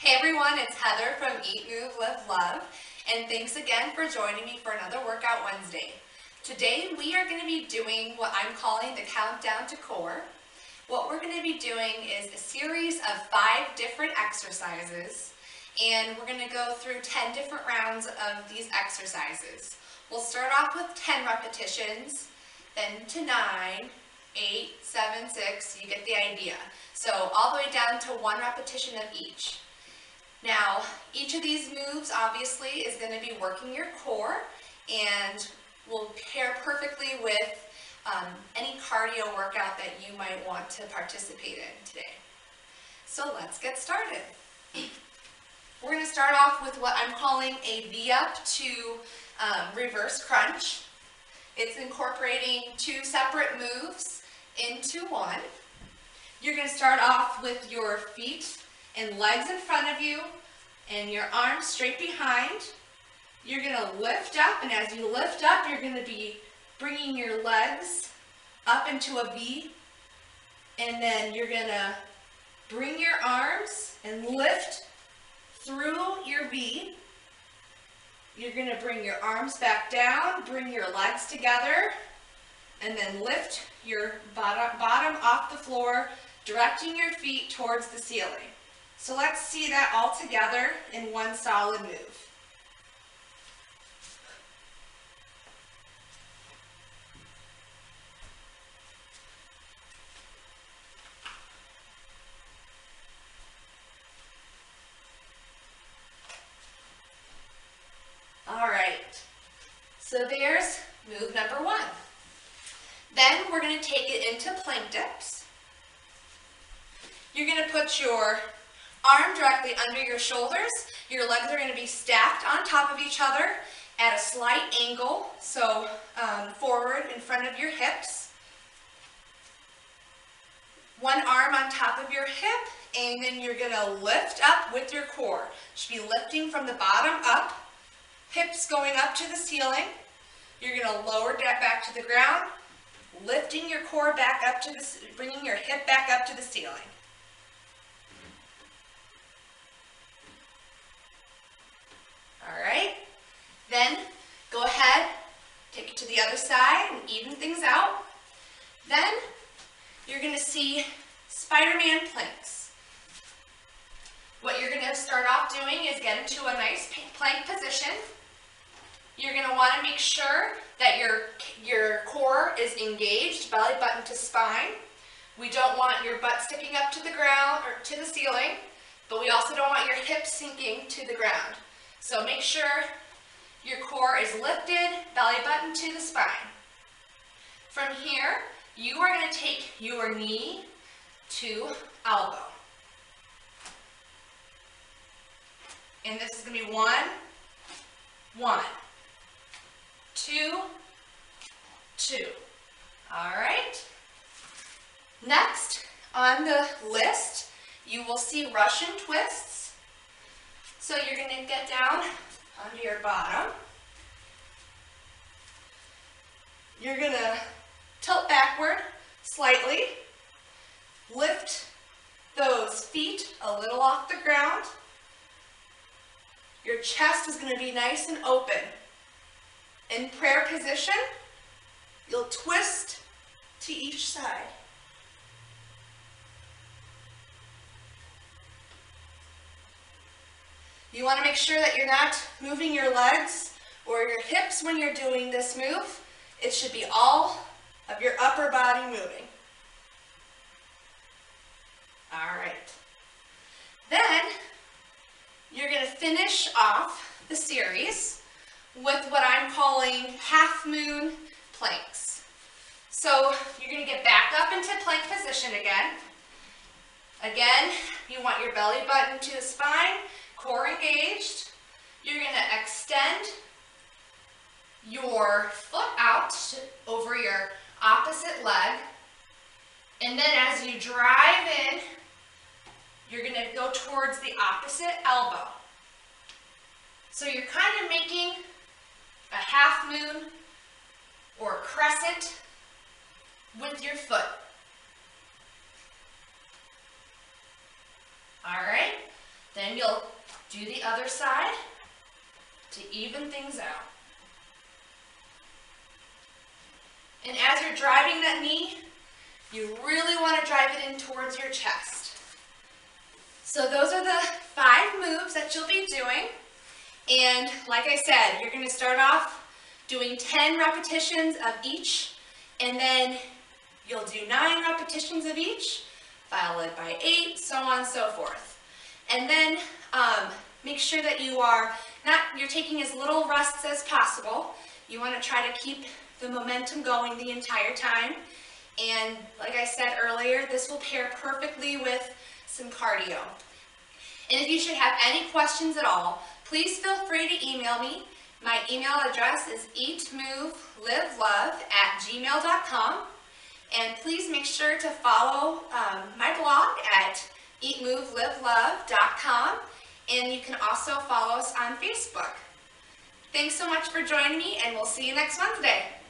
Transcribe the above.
Hey everyone, it's Heather from Eat, Move, Live, Love, and thanks again for joining me for another Workout Wednesday. Today we are going to be doing what I'm calling the Countdown to Core. What we're going to be doing is a series of 5 different exercises, and we're going to go through 10 different rounds of these exercises. We'll start off with 10 repetitions, then to 9, 8, 7, 6, you get the idea. So all the way down to 1 repetition of each. Now, each of these moves obviously is going to be working your core and will pair perfectly with any cardio workout that you might want to participate in today. So let's get started. We're going to start off with what I'm calling a V-up to reverse crunch. It's incorporating 2 separate moves into one. You're going to start off with your feet and legs in front of you and your arms straight behind. You're going to lift up, and as you lift up, you're going to be bringing your legs up into a V, and then you're going to bring your arms and lift through your V. You're going to bring your arms back down, bring your legs together, and then lift your bottom off the floor, directing your feet towards the ceiling. So let's see that all together in one solid move. All right, so there's move number 1. Then we're going to take it into plank dips. You're going to put your arm directly under your shoulders. Your legs are going to be stacked on top of each other at a slight angle, so forward in front of your hips. One arm on top of your hip, and then you're going to lift up with your core. You should be lifting from the bottom up, hips going up to the ceiling. You're going to lower that back to the ground, lifting your core back up to bringing your hip back up to the ceiling. All right, then go ahead, take it to the other side and even things out. Then you're going to see Spider-Man planks. What you're going to start off doing is get into a nice plank position. You're going to want to make sure that your core is engaged, belly button to spine. We don't want your butt sticking up to the ground or to the ceiling, but we also don't want your hips sinking to the ground. So make sure your core is lifted, belly button to the spine. From here, you are going to take your knee to elbow. And this is going to be 1, 1, 2, 2. All right. Next on the list, you will see Russian twists. So you're going to get down onto your bottom. You're going to tilt backward slightly, lift those feet a little off the ground. Your chest is going to be nice and open. In prayer position, you'll twist to each side. You want to make sure that you're not moving your legs or your hips when you're doing this move. It should be all of your upper body moving. All right. Then you're going to finish off the series with what I'm calling half moon planks. So you're going to get back up into plank position again. Again, you want your belly button to the spine, core engaged. You're going to extend your foot out over your opposite leg. And then as you drive in, you're going to go towards the opposite elbow. So you're kind of making a half moon or a crescent with your foot. All right. Then you'll do the other side to even things out. And as you're driving that knee, you really want to drive it in towards your chest. So those are the 5 moves that you'll be doing. And like I said, you're going to start off doing 10 repetitions of each, and then you'll do 9 repetitions of each, followed by 8, so on and so forth. And then make sure that you're taking as little rests as possible. You want to try to keep the momentum going the entire time. And like I said earlier, this will pair perfectly with some cardio. And if you should have any questions at all, please feel free to email me. My email address is eatmovelivlove@gmail.com. And please make sure to follow my blog at eatmovelivlove.com. And you can also follow us on Facebook. Thanks so much for joining me, and we'll see you next Wednesday.